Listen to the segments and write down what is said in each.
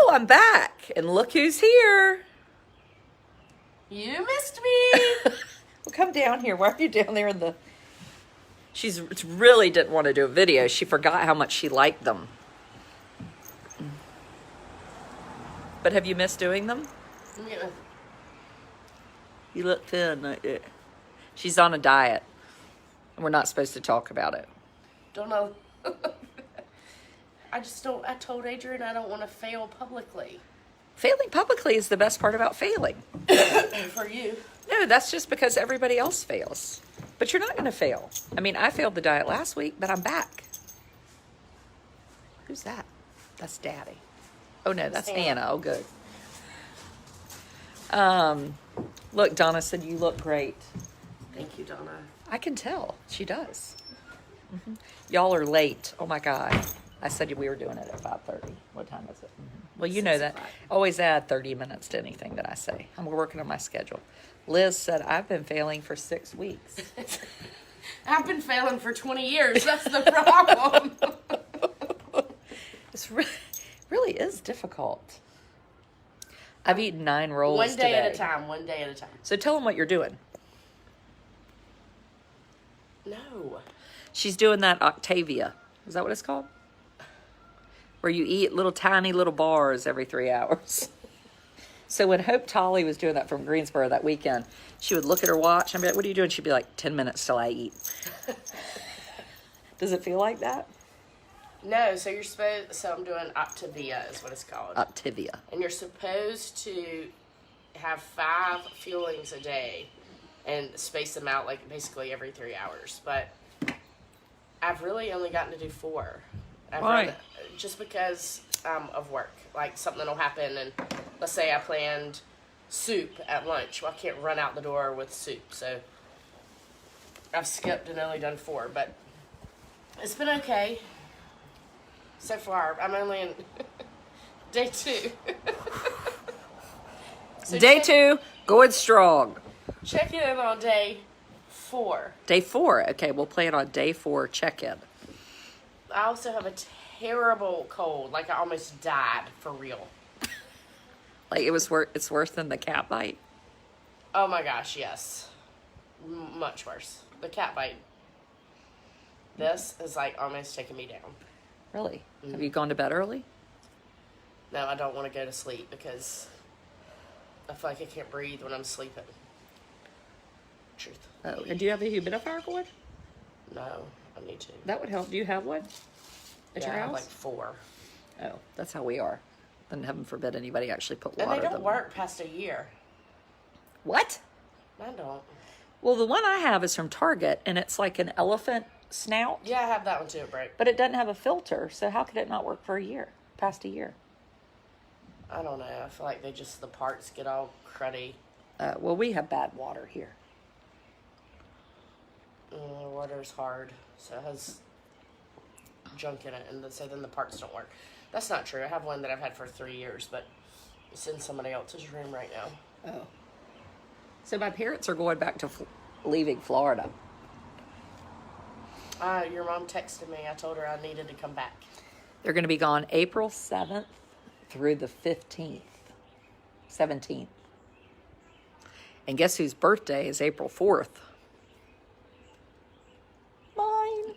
I'm back. And look who's here. You missed me. Well, come down here. Why are you down there in the... She's really didn't want to do a video. She forgot how much she liked them. But have you missed doing them? Yeah. You look thin. She's on a diet. We're not supposed to talk about it. Don't know. I told Adrian I don't want to fail publicly. Failing publicly is the best part about failing. For you. No, that's just because everybody else fails. But you're not going to fail. I mean, I failed the diet last week, but I'm back. Who's that? That's Daddy. Oh, no, that's Hannah. Oh, good. Look, Donna said you look great. Thank you, Donna. I can tell. She does. Mm-hmm. Y'all are late. Oh, my God. I said we were doing it at 5:30. What time is it? Mm-hmm. Well, you know that. Always add 30 minutes to anything that I say. I'm working on my schedule. Liz said, I've been failing for 6 weeks. I've been failing for 20 years. That's the problem. It's really is difficult. I've eaten 9 rolls One day at a today. time. One day at a time. So tell them what you're doing. No. She's doing that Octavia. Is that what it's called? Where you eat little tiny little bars every 3 hours. So when Hope Tolley was doing that from Greensboro that weekend, she would look at her watch and be like, what are you doing? She'd be like, 10 minutes till I eat. Does it feel like that? No, so you're supposed... So I'm doing Optavia is what it's called. Optavia. And you're supposed to have 5 fuelings a day and space them out like basically every 3 hours. But I've really only gotten to do 4. Why? Just because of work. Like something will happen and let's say I planned soup at lunch. Well, I can't run out the door with soup. So I've skipped and only done 4. But it's been okay. So far, I'm only in day 2. So Day 2, going strong. Check in on day 4. Day 4. Okay, we'll play it on day 4 check-in. I also have a terrible cold. Like I almost died for real. Like it's worse than the cat bite. Oh my gosh, yes. Much worse. The cat bite. This is like almost taking me down. Really? Have you gone to bed early? No, I don't want to go to sleep because I feel like I can't breathe when I'm sleeping. Truth. Oh, and do you have a humidifier going? No, I need to. That would help. Do you have one at your I have house? like 4. Oh, that's how we are. Then heaven forbid anybody actually put water And they in don't them. work past a year. What? Mine don't. Well, the one I have is from Target, and it's like an elephant snout, Yeah, I have that one too, break. but it doesn't have a filter, so how could it not work for a year, past a year? I don't know. I feel like the parts get all cruddy. Well, we have bad water here. Water's hard, so it has junk in it, and so then the parts don't work. That's not true. I have one that I've had for 3 years, but it's in somebody else's room right now. Oh. So my parents are going back to leaving Florida. Your mom texted me. I told her I needed to come back. They're going to be gone April 7th through the 15th. 17th. And guess whose birthday is April 4th? Mine.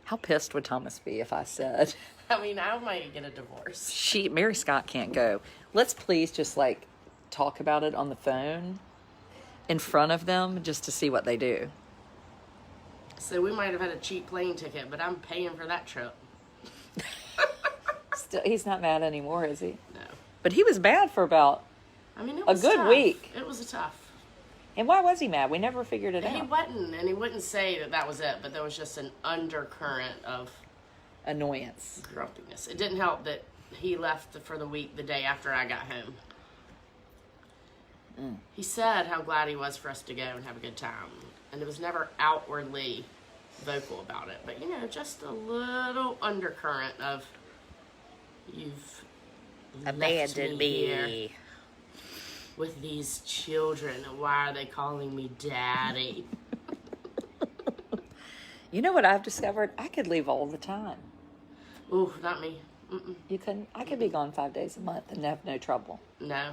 How pissed would Thomas be if I said... I mean, I might get a divorce. Mary Scott can't go. Let's please just like talk about it on the phone in front of them just to see what they do. So we might have had a cheap plane ticket, but I'm paying for that trip. Still, he's not mad anymore, is he? No. But he was mad for about I mean, it a was good tough. week. It was tough. And why was he mad? We never figured it He out. wasn't, and he wouldn't say that was it, but there was just an undercurrent of Annoyance. grumpiness. It didn't help that he left for the week the day after I got home. He said how glad he was for us to go and have a good time. And it was never outwardly vocal about it. But, just a little undercurrent of, you've left me here with these children. Why are they calling me daddy? You know what I've discovered? I could leave all the time. Ooh, not me. You couldn't? I could be gone 5 days a month and have no trouble. No,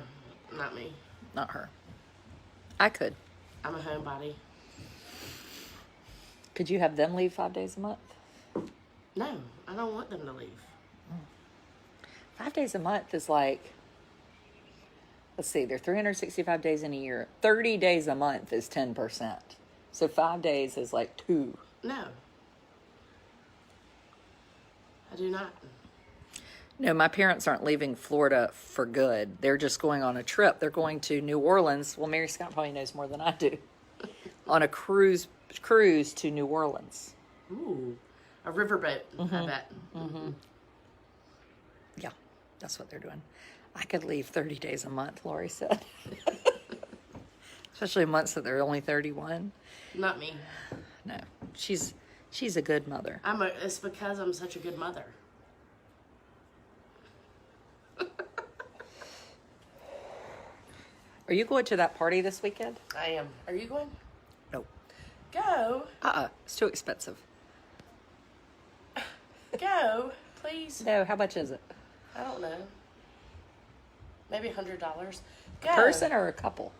not me. Not her. I could. I'm a homebody. Could you have them leave 5 days a month? No, I don't want them to leave. 5 days a month is like, let's see, they're 365 days in a year. 30 days a month is 10%. So 5 days is like 2. No. I do not. No, my parents aren't leaving Florida for good. They're just going on a trip. They're going to New Orleans. Well, Mary Scott probably knows more than I do. On a cruise to New Orleans. Ooh, a riverboat, I bet. Yeah, that's what they're doing. I could leave 30 days a month, Lori said. Especially months that they're only 31. Not me. No, she's a good mother. It's because I'm such a good mother. Are you going to that party this weekend? I am. Are you going? No. Go. It's too expensive. Go, please. No, how much is it? I don't know. Maybe $100. Go. A person or a couple?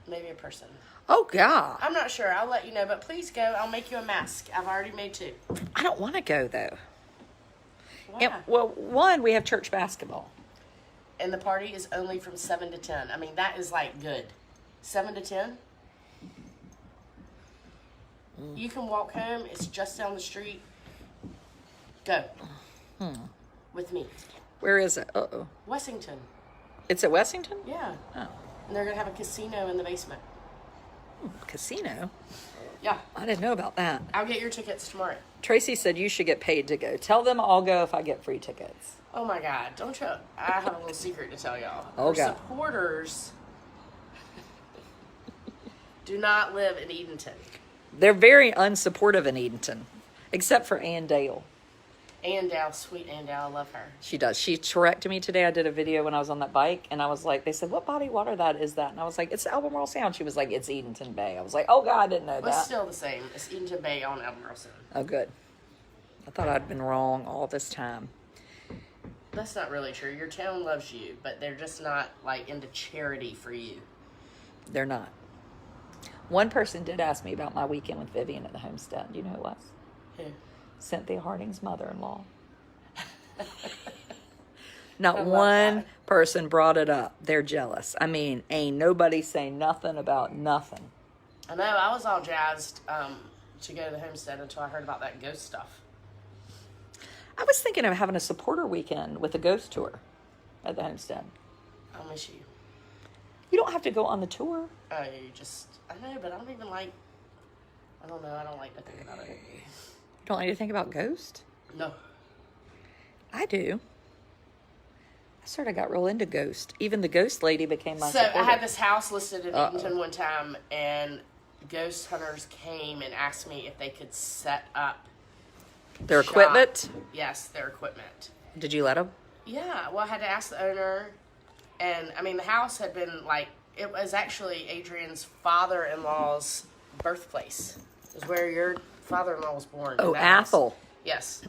Maybe a person. Oh, God. I'm not sure. I'll let you know, but please go. I'll make you a mask. I've already made 2. I don't want to go, though. Why? Well, one, we have church basketball. And the party is only from 7 to 10. I mean, that is like good. 7 to 10. You can walk home. It's just down the street. Go. With me. Where is it? Uh-oh. Wessington. It's at Wessington? Yeah. Oh. And they're going to have a casino in the basement. Casino? Yeah. I didn't know about that. I'll get your tickets tomorrow. Tracy said you should get paid to go. Tell them I'll go if I get free tickets. Oh my God. Don't you? I have a little secret to tell y'all. Oh, Our God. supporters do not live in Edenton. They're very unsupportive in Edenton, except for Ann Dale. Andale, sweet Andale, I love her. She does. She corrected me today. I did a video when I was on that bike, and I was like, they said, what body water that is that? And I was like, it's Albemarle Sound. She was like, it's Edenton Bay. I was like, oh, God, I didn't know But it's that. still the same. It's Edenton Bay on Albemarle Sound. Oh, good. I thought I'd been wrong all this time. That's not really true. Your town loves you, but they're just not like into charity for you. They're not. One person did ask me about my weekend with Vivian at the homestead. Do you know who it was? Who? Cynthia Harding's mother-in-law. Not love one that. person brought it up. They're jealous. I mean, ain't nobody saying nothing about nothing. I know. I was all jazzed to go to the homestead until I heard about that ghost stuff. I was thinking of having a supporter weekend with a ghost tour at the homestead. I'll miss you. You don't have to go on the tour. I know, but I don't even like, I don't know. I don't like to think about it. You don't like to think about ghosts? No. I do. I sort of got real into ghost. Even the ghost lady became my So supporter. I had this house listed in Edenton one time, and ghost hunters came and asked me if they could set up Their shop. equipment? Yes, their equipment. Did you let them? Yeah, well, I had to ask the owner, and I mean, the house had been like, it was actually Adrian's father-in-law's birthplace. It was where your father-in-law was born. Oh, in that house. Athel. Yes.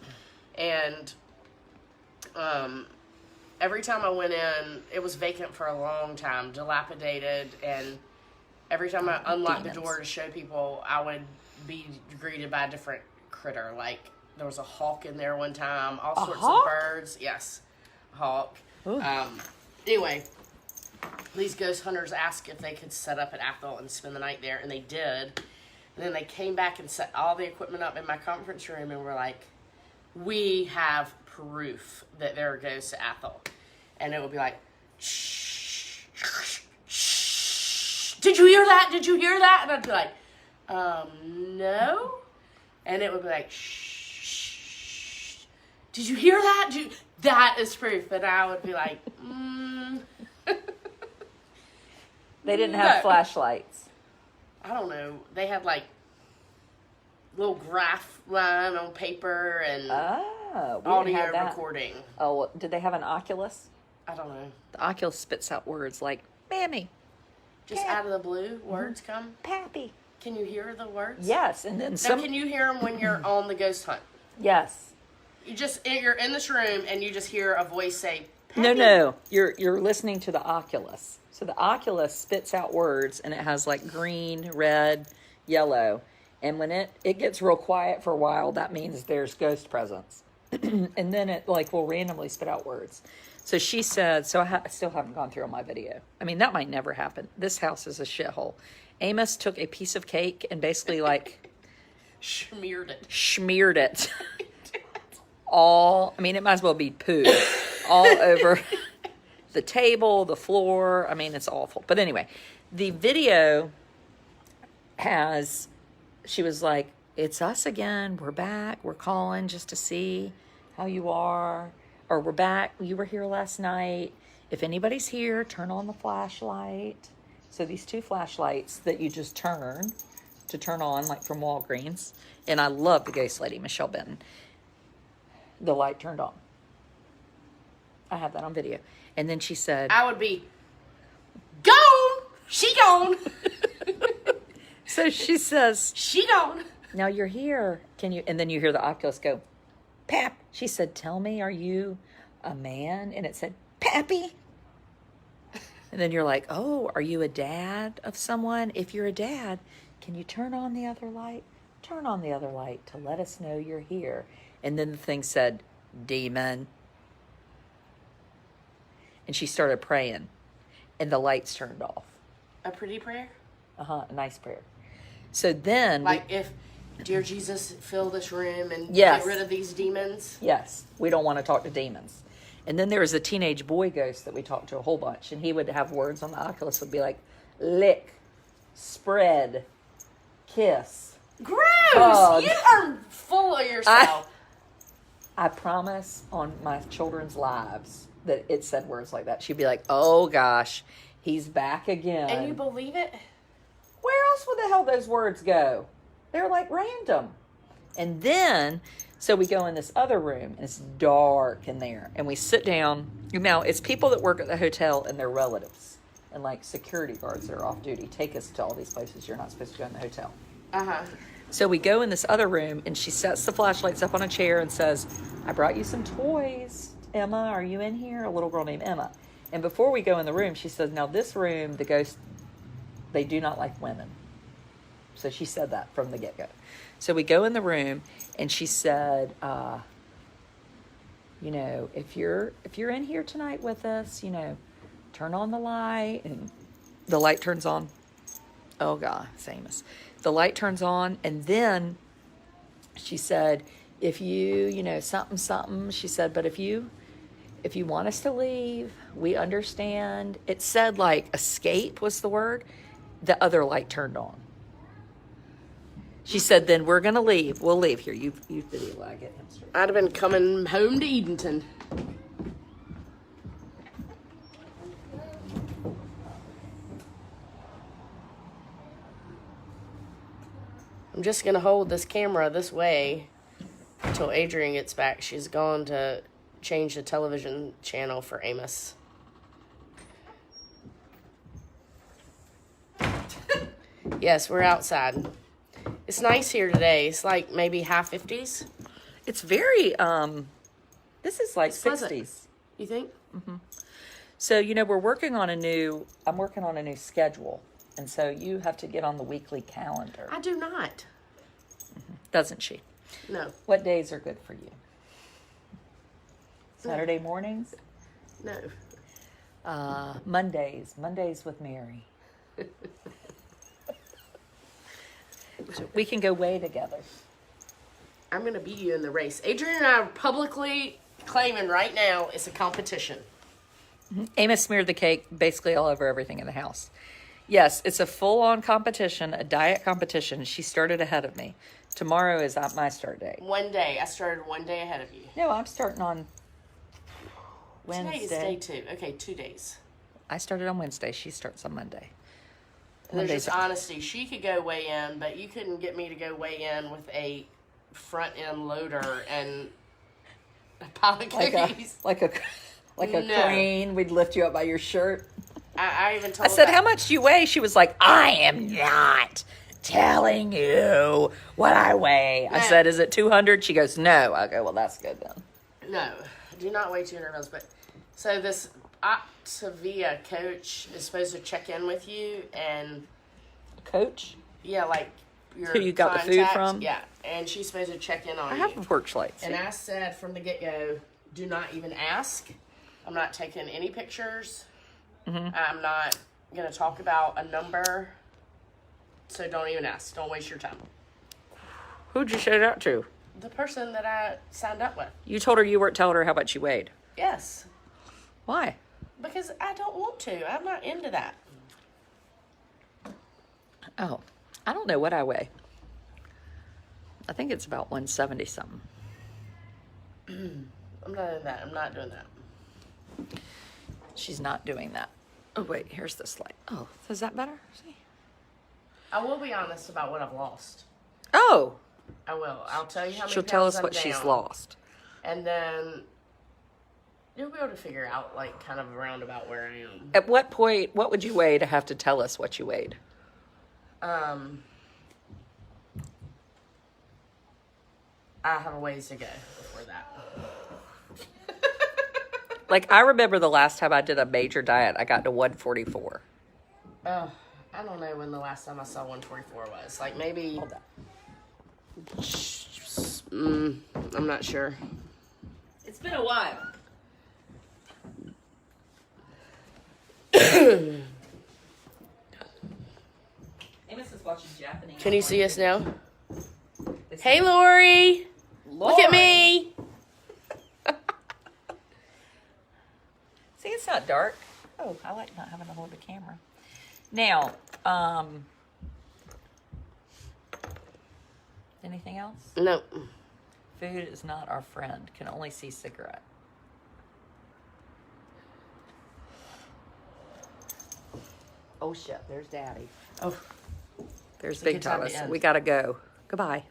And every time I went in, it was vacant for a long time, dilapidated, and every time I unlocked the door to show people, I would be greeted by a different critter. Like, there was a hawk in there one time, all sorts hawk? of birds. Yes, a hawk. Ooh. Anyway, these ghost hunters asked if they could set up at Athol and spend the night there, and they did. And then they came back and set all the equipment up in my conference room, and were like, we have proof that there are ghosts at Athol. And it would be like, shh, shh, shh. Did you hear that? Did you hear that? And I'd be like, no. And it would be like, shh. Did you hear that? That is proof. And I would be like, They didn't have No. flashlights. I don't know. They had like little graph line on paper and Oh, we didn't audio have that. recording. Oh, well, did they have an Oculus? I don't know. The Oculus spits out words like, Mammy, Just Yeah. out of the blue, words come. Pappy. Can you hear the words? Yes, and then Now, some. can you hear them when you're on the ghost hunt? Yes. you're in this room and you just hear a voice say, No, "Patty." no. You're listening to the Oculus. So the Oculus spits out words, and it has like green, red, yellow. And when it gets real quiet for a while, that means there's ghost presence. And then it like will randomly spit out words. So she said, so I still haven't gone through all my video. I mean, that might never happen. This house is a shithole. Amos took a piece of cake and basically like Smeared it. all, I mean, it might as well be poo all over the table, the floor. I mean, it's awful. But anyway, the video has, she was like, it's us again. We're back. We're calling just to see how you are. Or we're back. You were here last night. If anybody's here, turn on the flashlight. So these 2 flashlights that you just turn on, like from Walgreens. And I love the ghost lady, Michelle Benton. The light turned on. I have that on video. And then she said, I would be gone. She gone. so she says, She gone. now you're here. Can you? And then you hear the Oculus go, Pap. She said, tell me, are you a man? And it said, Pappy. And then you're like, oh, are you a dad of someone? If you're a dad, can you turn on the other light? Turn on the other light to let us know you're here. And then the thing said, demon. And she started praying. And the lights turned off. A pretty prayer? A nice prayer. So then... Like if, dear Jesus, fill this room and Yes. get rid of these demons? Yes, we don't want to talk to demons. And then there was a teenage boy ghost that we talked to a whole bunch. And he would have words on the Oculus would be like, lick, spread, kiss. Gross! Hug. You are full of yourself. I promise on my children's lives that it said words like that. She'd be like, oh gosh, he's back again. And you believe it? Where else would the hell those words go? They're like random. And then, so we go in this other room, and it's dark in there. And we sit down. Now, it's people that work at the hotel and their relatives. And like security guards that are off duty take us to all these places you're not supposed to go in the hotel. Uh-huh. So we go in this other room, and she sets the flashlights up on a chair and says, I brought you some toys. Emma, are you in here? A little girl named Emma. And before we go in the room, she says, now this room, the ghosts, they do not like women. So she said that from the get-go. So we go in the room, and she said, you know, if you're in here tonight with us, you know, turn on the light. And the light turns on. Oh, God, it's Amos. The light turns on, and then she said, if you know, something, she said, but if you want us to leave, we understand. It said like escape was the word. The other light turned on. She said, then we're going to leave. We'll leave here. You video I get him straight. I'd have been coming home to Edenton. I'm just going to hold this camera this way until Adrian gets back. She's gone to change the television channel for Amos. Yes, we're outside. It's nice here today. It's like maybe high 50s. It's very, this is like 60s. Pleasant. You think? So, you know, I'm working on a new schedule. And so you have to get on the weekly calendar. I do not. Doesn't she? No. What days are good for you? Saturday mornings? No. Mondays with Mary. So we can go way together. I'm going to beat you in the race. Adrian and I are publicly claiming right now it's a competition. Amos smeared the cake basically all over everything in the house. Yes, it's a full-on competition, a diet competition. She started ahead of me. Tomorrow is my start date. One day. I started one day ahead of you. No, I'm starting on Wednesday. Today is day 2. Okay, 2 days. I started on Wednesday. She starts on Monday. There's just honesty. She could go weigh in, but you couldn't get me to go weigh in with a front-end loader and a pile of cookies. Like a crane. We'd lift you up by your shirt. I even told I said, that. how much do you weigh? She was like, I am not telling you what I weigh. I No. said, is it 200? She goes, no. I go, well, that's good then. No, do not weigh 200 pounds. But so this Optavia coach is supposed to check in with you, and Coach? yeah, like your Who you got the food contact, from? Yeah, and she's supposed to check in on I you. have porch lights. And I said from the get go, do not even ask. I'm not taking any pictures. I'm not gonna talk about a number. So don't even ask. Don't waste your time. Who'd you say that to? The person that I signed up with. You told her you weren't telling her how much you weighed. Yes. Why? Because I don't want to. I'm not into that. Oh, I don't know what I weigh. I think it's about 170 something. I'm not in that. I'm not doing that. She's not doing that. Oh, wait, here's this light. Oh, is that better? See? I will be honest about what I've lost. Oh, I will. I'll tell you how many she'll tell pounds us I'm what she's down. lost. And then you'll be able to figure out, like, kind of around about where I am. At what point, what would you weigh to have to tell us what you weighed? I have a ways to go before that. Like, I remember the last time I did a major diet, I got to 144. Oh, I don't know when the last time I saw 144 was. Like, maybe... Hold that. I'm not sure. It's been a while. Amos is watching Japanese. Can you see us now? Hey, Lori! Look at me! See, it's not dark. Oh, I like not having to hold the camera. Now, anything else? No. Food is not our friend. Can only see cigarette. Oh shit, there's Daddy. Oh, There's a Big good time to Thomas. end. We gotta go. Goodbye.